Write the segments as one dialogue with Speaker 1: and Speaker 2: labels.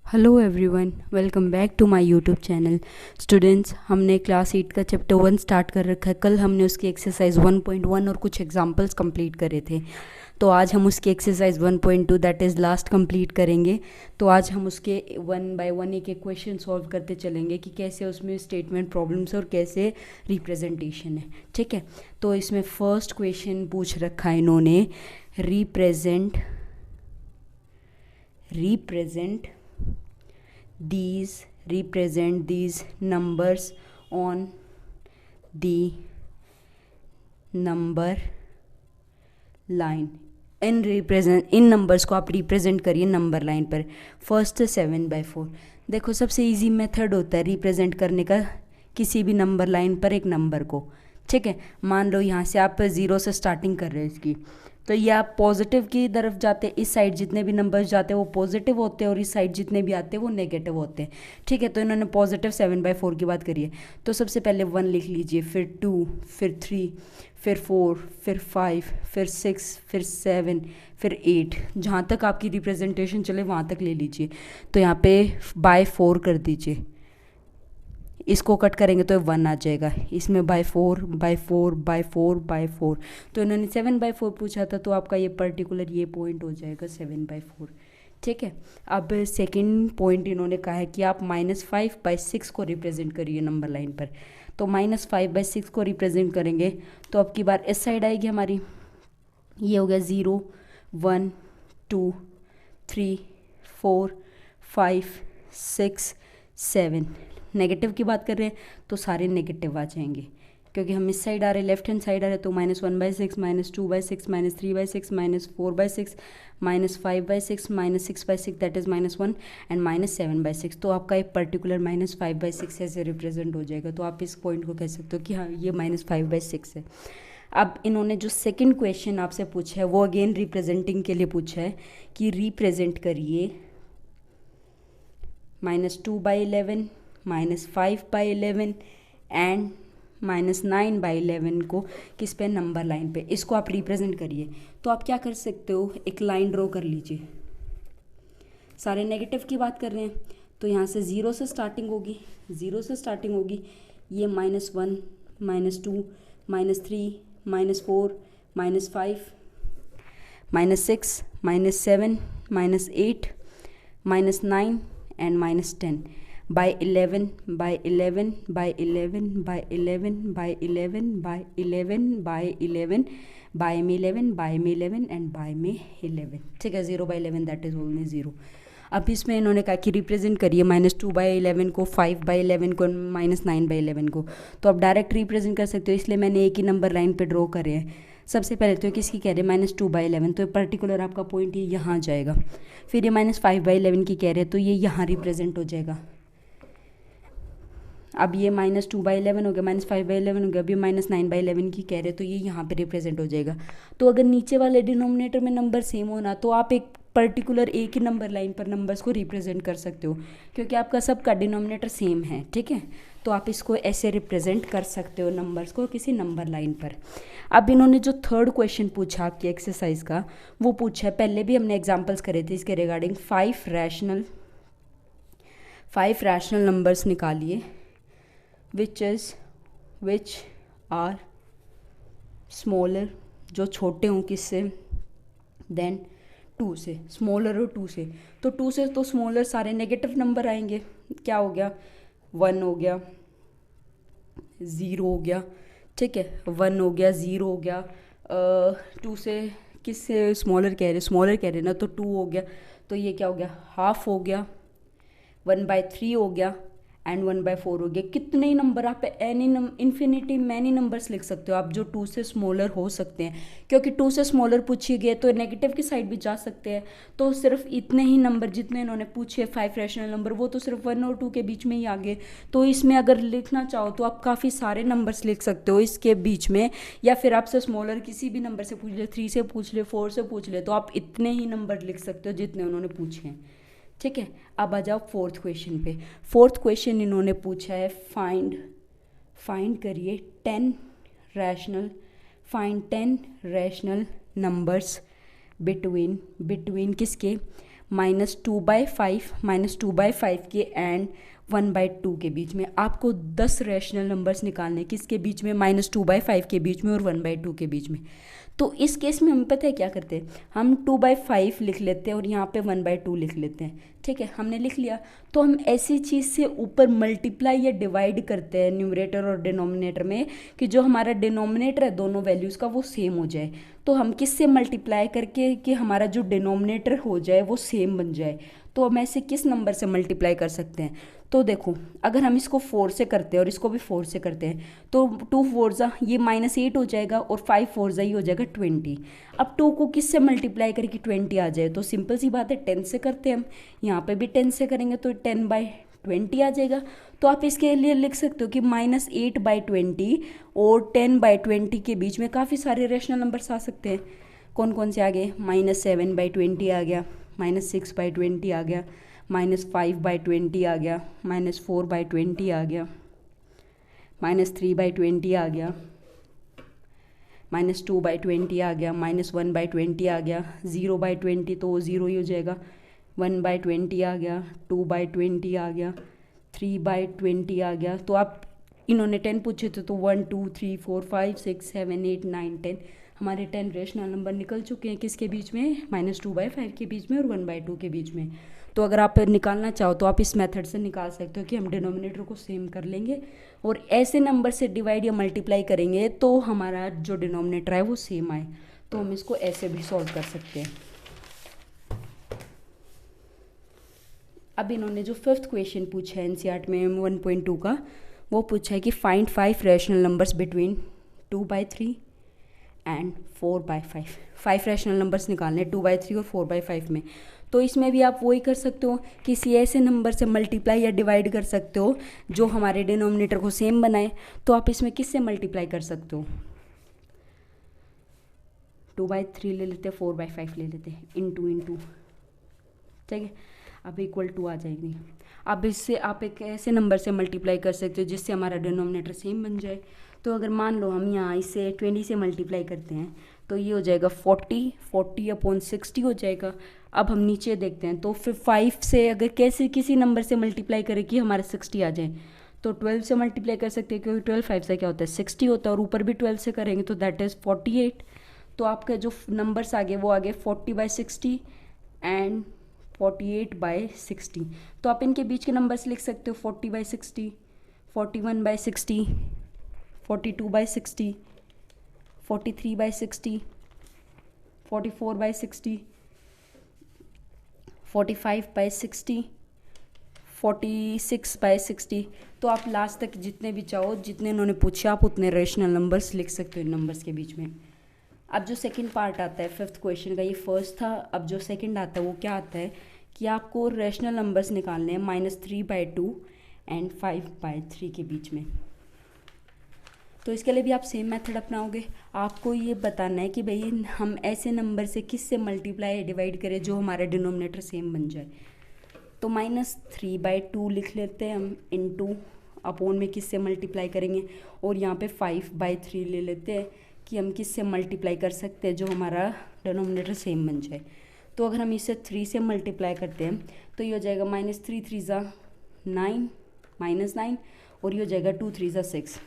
Speaker 1: Hello everyone, welcome back to my YouTube channel. Students, हमने class 8 का chapter 1 start कर रखा है। कल हमने उसकी एक्सरसाइज 1.1 और कुछ एग्जांपल्स कंप्लीट करे थे। तो आज हम उसकी exercise 1.2 that is last complete करेंगे। तो आज हम उसके 1 बाय 1 एक एक क्वेश्चन सॉल्व करते चलेंगे कि कैसे उसमें स्टेटमेंट प्रॉब्लम्स और कैसे रिप्रेजेंटेशन है। ठीक है, तो इसमें फर्स्ट क्वेश्चन पूछ रखा है इन्होंने, represent these numbers on the number line। In numbers को आप रिप्रेजेंट करिए नंबर लाइन पर। फर्स्ट 7/4। देखो, सबसे इजी मेथड होता है रिप्रेजेंट करने का किसी भी नंबर लाइन पर एक नंबर को। ठीक है, मान लो यहाँ से आप 0 से स्टार्टिंग कर रहे हो इसकी, तो ये आप पॉजिटिव की तरफ जाते हैं। इस साइड जितने भी नंबर्स जाते हैं वो पॉजिटिव होते हैं और इस साइड जितने भी आते हैं वो नेगेटिव होते हैं। ठीक है, तो इन्होंने पॉजिटिव 7/4 की बात करी है। तो सबसे पहले 1 लिख लीजिए, फिर 2, फिर 3, फिर 4, फिर 5, फिर 6, फिर 7, फिर 8। जहाँ तक आपकी रिप्रेजेंटेशन चले वहाँ तक ले लीजिए। तो यहाँ पे बाय 4 कर दीजिए। इसको कट करेंगे तो 1 आ जाएगा। इसमें बाय 4 बाय 4 बाय 4 बाय 4। तो इन्होंने 7/4 पूछा था, तो आपका ये पर्टिकुलर ये पॉइंट हो जाएगा 7/4। ठीक है, अब सेकंड पॉइंट इन्होंने कहा है कि आप -5/6 को रिप्रेजेंट करिए नंबर लाइन पर। तो -5/6 को रिप्रेजेंट करेंगे तो अब की बार इस साइड आएगी हमारी। ये हो गया 0 1 2 3 4 5 6 7। नेगेटिव की बात कर रहे हैं तो सारे नेगेटिव आ जाएंगे, क्योंकि हम इस साइड आ रहे हैं, लेफ्ट हैंड साइड आ रहे हैं। तो -1/6 -2/6 -3/6 -4/6 -5/6 -6/6 दैट इज़ -1 एंड -7/6। तो आपका एक पर्टिकुलर -5/6 ऐसे रिप्रेजेंट हो जाएगा। तो आप इस पॉइंट को कह सकते हो कि हाँ, ये -5/6 है। अब इन्होंने जो सेकंड क्वेश्चन आपसे पूछा है वो अगेन रिप्रेजेंटिंग के लिए पूछा है कि रिप्रेजेंट करिए -2/11 -5/11 एंड -9/11 को किस पे, नंबर लाइन पे। इसको आप रिप्रेजेंट करिए। तो आप क्या कर सकते हो, एक लाइन ड्रॉ कर लीजिए। सारे नेगेटिव की बात कर रहे हैं तो यहाँ से 0 से स्टार्टिंग होगी, 0 से स्टार्टिंग होगी। ये -1 -2 -3 -4 -5 -6 -7 -8 -9 and -10 by 11 by 11 by 11 by 11 by 11 by 11 by 11 by में 11 by में 11 एंड by में 11। ठीक है, 0/11 दैट इज ओनली 0। अब इसमें इन्होंने कहा कि रिप्रेजेंट करिए -2/11 को, 5/11 को, -9/11 को। तो आप डायरेक्ट रिप्रेजेंट कर सकते हो, इसलिए मैंने एक ही नंबर लाइन पे ड्रॉ करे हैं। सबसे पहले तो किसकी कह रहे हैं, -2/11, तो पर्टिकुलर आपका पॉइंट ये यहाँ जाएगा। फिर ये -5/11 की कह रहे हैं तो ये यहाँ रिप्रेजेंट हो जाएगा। अब ये -2/11 हो गया, -5/11 हो गया। अभी -9/11 की कह रहे तो ये यहाँ पे रिप्रेजेंट हो जाएगा। तो अगर नीचे वाले डिनोमिनेटर में नंबर सेम हो ना, तो आप एक पर्टिकुलर एक ही नंबर लाइन पर नंबर्स को रिप्रेजेंट कर सकते हो, क्योंकि आपका सबका डिनोमिनेटर सेम है। ठीक है, तो आप इसको ऐसे रिप्रेजेंट कर सकते हो नंबर्स को किसी नंबर लाइन पर। अब इन्होंने जो थर्ड क्वेश्चन पूछा आपकी एक्सरसाइज का, वो पूछा है, पहले भी हमने एग्जाम्पल्स करे थे इसके रिगार्डिंग। 5 रैशनल नंबर्स निकालिए which are smaller, जो छोटे हों किससे, देन 2 से, स्मॉलर और 2 से। तो 2 से तो स्मॉलर सारे नेगेटिव नंबर आएंगे। क्या हो गया, 1 हो गया, 0 हो गया। ठीक है, 1 हो गया, 0 हो गया। 2 से किससे स्मॉलर कह रहे, स्मॉलर कह रहे ना, तो 2 हो गया। तो ये क्या हो गया, हाफ हो गया। 1/3 हो गया एंड 1/4 हो गया। कितने ही नंबर आप इन्फिनिटी मैनी नंबर्स लिख सकते हो आप, जो 2 से स्मॉलर हो सकते हैं, क्योंकि 2 से स्मॉलर पूछिए गए तो नेगेटिव की साइड भी जा सकते हैं। तो सिर्फ इतने ही नंबर जितने इन्होंने पूछे 5 रैशनल नंबर, वो तो सिर्फ 1 और 2 के बीच में ही आ गए। तो इसमें अगर लिखना चाहो तो आप काफ़ी सारे नंबर्स लिख सकते हो इसके बीच में, या फिर आपसे स्मॉलर किसी भी नंबर से पूछ ले, 3 से पूछ ले, 4 से पूछ ले, तो आप इतने ही नंबर लिख सकते हो जितने उन्होंने पूछे हैं। ठीक है, अब आ जाओ फोर्थ क्वेश्चन पे। फोर्थ क्वेश्चन इन्होंने पूछा है, फाइंड करिए 10 रैशनल नंबर्स बिटवीन किसके, -2/5 के एंड 1/2 के बीच में आपको 10 रैशनल नंबर्स निकालने, किसके बीच में, -2/5 के बीच में और 1/2 के बीच में। तो इस केस में हम पता है क्या करते हैं, हम 2/5 लिख लेते हैं और यहाँ पे 1/2 लिख लेते हैं। ठीक है, हमने लिख लिया। तो हम ऐसी चीज़ से ऊपर मल्टीप्लाई या डिवाइड करते हैं न्यूमरेटर और डिनोमिनेटर में कि जो हमारा डिनोमिनेटर है दोनों वैल्यूज़ का वो सेम हो जाए। तो हम किससे मल्टीप्लाई करके कि हमारा जो डिनोमिनेटर हो जाए वो सेम बन जाए। तो हम ऐसे किस नंबर से मल्टीप्लाई कर सकते हैं, तो देखो अगर हम इसको 4 से करते हैं और इसको भी 4 से करते हैं तो 2 4 ज़ा ये -8 हो जाएगा और 5 4 ज़ा ये हो जाएगा 20। अब 2 को किस से मल्टीप्लाई करके 20 आ जाए, तो सिंपल सी बात है 10 से करते हैं हम। यहाँ पे भी 10 से करेंगे तो 10/20 आ जाएगा। तो आप इसके लिए लिख सकते हो कि -8/20 और 10/20 के बीच में काफ़ी सारे रेशनल नंबर्स आ सकते हैं। कौन कौन से आ गए, -7/20 आ गया, -6/20 आ गया, -5/20 आ गया, -4/20 आ गया, -3/20 आ गया, -2/20 आ गया, -1/20 आ गया, 0/20 तो 0 ही हो जाएगा, 1/20 आ गया, 2/20 आ गया, 3/20 आ गया। तो आप इन्होंने 10 पूछे थे तो 1 2 3 4 5 6 7 8 9 10 हमारे 10 रेशनल नंबर निकल चुके हैं किसके बीच में, -2/5 के बीच में और 1/2 के बीच में। तो अगर आप निकालना चाहो तो आप इस मेथड से निकाल सकते हो कि हम डिनोमिनेटर को सेम कर लेंगे और ऐसे नंबर से डिवाइड या मल्टीप्लाई करेंगे तो हमारा जो डिनोमिनेटर है वो सेम आए। तो हम इसको ऐसे भी सॉल्व कर सकते हैं। अब इन्होंने जो 5th क्वेश्चन पूछा है एनसीईआरटी में 1.2 का, वो पूछा है कि find 5 rational numbers between 2/3 and 4/5। 5 rational numbers निकालने 2/3 और 4/5 में। तो इसमें भी आप वही कर सकते हो, किसी ऐसे नंबर से मल्टीप्लाई या डिवाइड कर सकते हो जो हमारे डिनोमिनेटर को सेम बनाए। तो आप इसमें किससे मल्टीप्लाई कर सकते हो, 2/3 ले लेते हैं, 4/5 ले लेते हैं, इंटू ठीक है, अब इक्वल टू आ जाएगी। अब इससे आप एक ऐसे नंबर से मल्टीप्लाई कर सकते हो जिससे हमारा डिनोमिनेटर सेम बन जाए। तो अगर मान लो हम यहाँ इसे 20 से मल्टीप्लाई करते हैं तो ये हो जाएगा 40/60 हो जाएगा। अब हम नीचे देखते हैं तो फिर 5 से अगर कैसे किसी नंबर से मल्टीप्लाई करें कि हमारा 60 आ जाए, तो 12 से मल्टीप्लाई कर सकते हैं क्योंकि 12 5 से क्या होता है 60 होता है, और ऊपर भी 12 से करेंगे तो दैट इज़ 48। तो आपका जो नंबर्स आगे वो आगे 40/60 एंड 48/60। तो आप इनके बीच के नंबर्स लिख सकते हो 40/60, 41/60, 42/60, 43/60, 44/60, 45/60, 46/60। तो आप लास्ट तक जितने भी चाहो, जितने इन्होंने पूछे आप उतने रेशनल नंबर्स लिख सकते हो इन नंबर्स के बीच में। अब जो सेकंड पार्ट आता है 5th क्वेश्चन का, ये फर्स्ट था, अब जो सेकंड आता है वो क्या आता है कि आपको रेशनल नंबर्स निकालने हैं -3/2 एंड 5/3 के बीच में। तो इसके लिए भी आप सेम मेथड अपनाओगे। आपको ये बताना है कि भाई हम ऐसे नंबर से किस से मल्टीप्लाई डिवाइड करें जो हमारा डिनोमिनेटर सेम बन जाए। तो -3/2 लिख लेते हैं हम, इंटू अपोन में किस से मल्टीप्लाई करेंगे, और यहाँ पे 5/3 ले लेते हैं कि हम किस से मल्टीप्लाई कर सकते हैं जो हमारा डिनोमिनेटर सेम बन जाए। तो अगर हम इसे 3 से मल्टीप्लाई करते हैं तो ये हो जाएगा -3 3 ज़ा 9 -9 और ये हो जाएगा 2 3 ज़ा 6।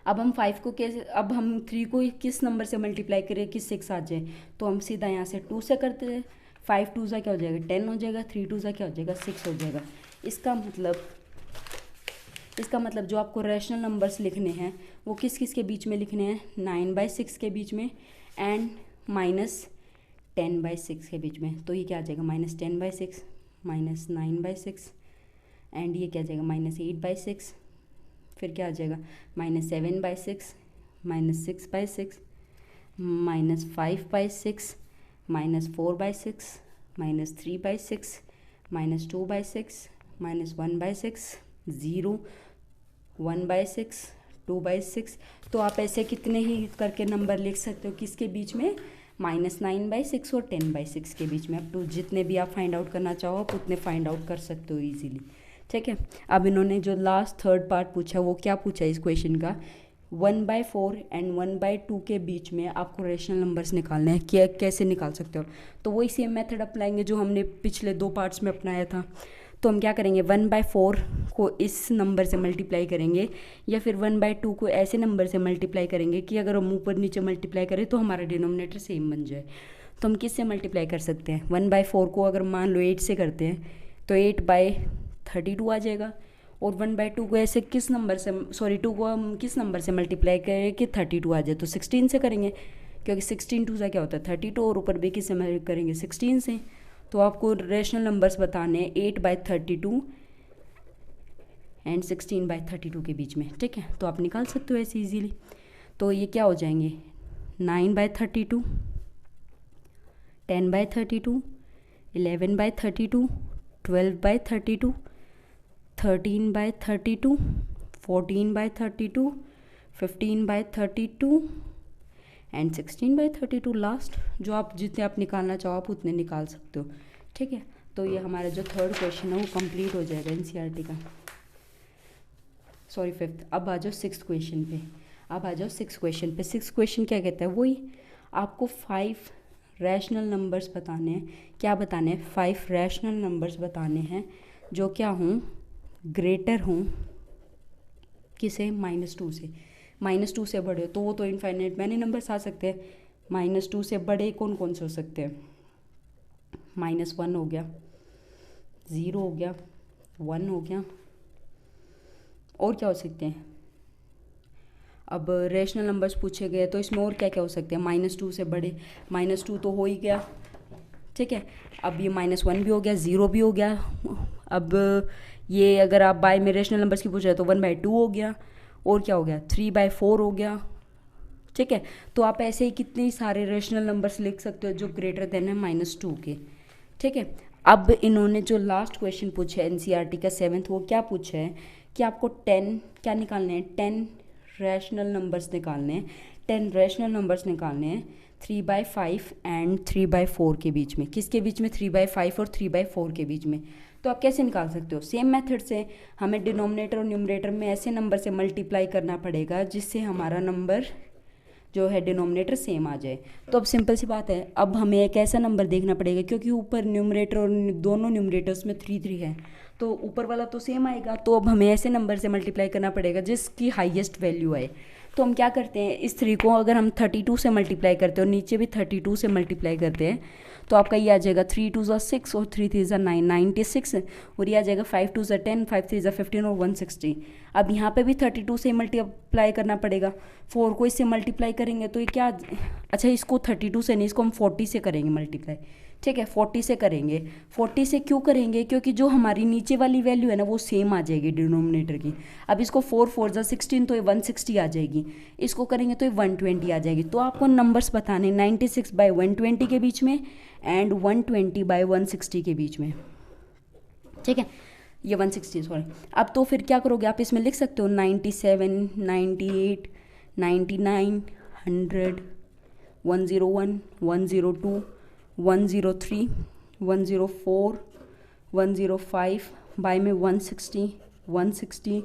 Speaker 1: अब हम 5 को कैसे, अब हम 3 को किस नंबर से मल्टीप्लाई करें कि 6 आ जाए, तो हम सीधा यहाँ से 2 से करते हैं। 5 2 ज़ा क्या हो जाएगा 10 हो जाएगा, 3 2 ज़ा क्या हो जाएगा 6 हो जाएगा। इसका मतलब जो आपको रैशनल नंबर्स लिखने हैं वो किस किस के बीच में लिखने हैं, 9/6 के बीच में एंड -10/6 के बीच में। तो ये क्या आ जाएगा -10/6, -9/6 एंड ये क्या आ जाएगा -8/6, फिर क्या आ जाएगा -7/6, -6/6, -5/6, -4/6, -3/6, -2/6, -1/6, 0, 1/6, 2/6। तो आप ऐसे कितने ही करके नंबर लिख सकते हो किसके बीच में, -9/6 और 10/6 के बीच में। अब तो जितने भी आप फाइंड आउट करना चाहो आप उतने फाइंड आउट कर सकते हो इजीली। ठीक है, अब इन्होंने जो लास्ट 3rd पार्ट पूछा वो क्या पूछा इस क्वेश्चन का, 1/4 एंड 1/2 के बीच में आपको रेशनल नंबर्स निकालने हैं। क्या कैसे निकाल सकते हो? तो वही सेम मेथड अप्लाएंगे जो हमने पिछले 2 पार्ट्स में अपनाया था। तो हम क्या करेंगे, 1/4 को इस नंबर से मल्टीप्लाई करेंगे या फिर 1/2 को ऐसे नंबर से मल्टीप्लाई करेंगे कि अगर हम ऊपर नीचे मल्टीप्लाई करें तो हमारा डिनोमिनेटर सेम बन जाए। तो हम किससे मल्टीप्लाई कर सकते हैं? 1/4 को अगर मान लो 8 से करते हैं तो 8/32 आ जाएगा। और 1/2 को ऐसे किस नंबर से, सॉरी 2 को हम किस नंबर से मल्टीप्लाई करें कि 32 आ जाए? तो 16 से करेंगे, क्योंकि 16 2 से क्या होता है 32, और ऊपर भी किससे करेंगे 16 से। तो आपको रेशनल नंबर्स बताने हैं 8/32 एंड 16/32 के बीच में, ठीक है। तो आप निकाल सकते हो ऐसे इजीली। तो ये क्या हो जाएंगे, 9/32, 10/32, 11/32, 12/32, 13/32, 14/32, 15/32 एंड 16/32 लास्ट। जो आप जितने आप निकालना चाहो आप उतने निकाल सकते हो, ठीक है। तो ये हमारा जो थर्ड क्वेश्चन है वो कंप्लीट हो जाएगा एनसीईआरटी का, सॉरी 5th। अब आ जाओ 6th क्वेश्चन पे। सिक्स क्वेश्चन क्या कहता है, वही आपको 5 रैशनल नंबर्स बताने हैं। क्या बताने हैं? 5 रैशनल नंबर्स बताने हैं जो क्या हों, ग्रेटर हों किसे, -2 से। -2 से बड़े तो वो तो इनफाइनाइट मैनी नंबर्स आ सकते हैं। -2 से बड़े कौन कौन से हो सकते हैं? -1 हो गया, 0 हो गया, 1 हो गया, और क्या हो सकते हैं? अब रेशनल नंबर्स पूछे गए तो इसमें और क्या क्या हो सकते हैं? -2 से बड़े, -2 तो हो ही गया, ठीक है। अब ये -1 भी हो गया, 0 भी हो गया। अब ये अगर आप बाय में रेशनल नंबर्स की पूछ रहे हो तो 1/2 हो गया, और क्या हो गया 3/4 हो गया, ठीक है। तो आप ऐसे ही कितने सारे रेशनल नंबर्स लिख सकते हो जो ग्रेटर देन है -2 के, ठीक है। अब इन्होंने जो लास्ट क्वेश्चन पूछा है एनसीईआरटी का 7th, वो क्या पूछा है कि आपको 10 क्या निकालने हैं, 10 रैशनल नंबर्स निकालने हैं। 10 रैशनल नंबर्स निकालने हैं 3/5 एंड 3/4 के बीच में। किसके बीच में? 3/5 और 3/4 के बीच में। तो आप कैसे निकाल सकते हो? सेम मेथड से हमें डिनोमिनेटर और न्यूमरेटर में ऐसे नंबर से मल्टीप्लाई करना पड़ेगा जिससे हमारा नंबर जो है डिनोमिनेटर सेम आ जाए। तो अब सिंपल सी बात है, अब हमें एक ऐसा नंबर देखना पड़ेगा, क्योंकि ऊपर न्यूमरेटर और दोनों न्यूमरेटर्स में 3 है तो ऊपर वाला तो सेम आएगा। तो अब हमें ऐसे नंबर से मल्टीप्लाई करना पड़ेगा जिसकी हाईएस्ट वैल्यू आए। तो हम क्या करते हैं, इस 3 को अगर हम 32 से मल्टीप्लाई करते हैं और नीचे भी 32 से मल्टीप्लाई करते हैं तो आपका ये आ जाएगा 3 2 ज़ा 6 और 3 3 ज़ा 9, 96, और ये आ जाएगा 5 2 ज़ा 10, 5 3 ज़ा 15 और 160। अब यहाँ पे भी 32 से मल्टीप्लाई करना पड़ेगा। 4 को इससे मल्टीप्लाई करेंगे तो ये क्या, अच्छा इसको 32 से नहीं, इसको हम 40 से करेंगे मल्टीप्लाई, ठीक है। 40 से करेंगे। 40 से क्यों करेंगे? क्योंकि जो हमारी नीचे वाली वैल्यू है ना वो सेम आ जाएगी डिनोमिनेटर की। अब इसको 4 4 ज़ा 16 तो ये 160 आ जाएगी, इसको करेंगे तो ये 120 आ जाएगी। तो आपको नंबर्स बताने 96/120 के बीच में एंड 120/160 के बीच में, ठीक है। ये 160 सॉरी। अब तो फिर क्या करोगे, आप इसमें लिख सकते हो 97, 98, 99, 100, 101, 102, 103, 104, 105, बाय में 160, 160,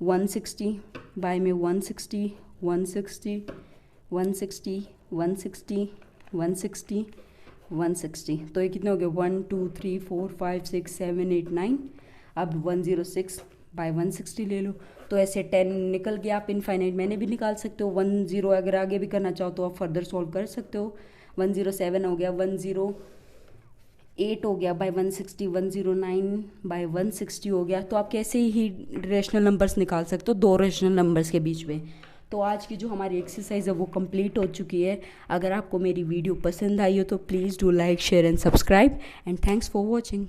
Speaker 1: 160, बाय में 160, 160, 160, 160, 160, 160। तो ये कितने हो गए 1 2 3 4 5 6 7 8 9। अब 106/160 ले लो, तो ऐसे 10 निकल गया। आप इनफाइनाइट मैंने भी निकाल सकते हो। 10 अगर आगे भी करना चाहो तो आप फर्दर सॉल्व कर सकते हो। 107 हो गया, 108 हो गया बाय 160, 109/160 हो गया। तो आप कैसे ही रेशनल नंबर्स निकाल सकते हो 2 रेशनल नंबर्स के बीच में। तो आज की जो हमारी एक्सरसाइज है वो कंप्लीट हो चुकी है। अगर आपको मेरी वीडियो पसंद आई हो तो please do like, share and subscribe, and thanks for watching.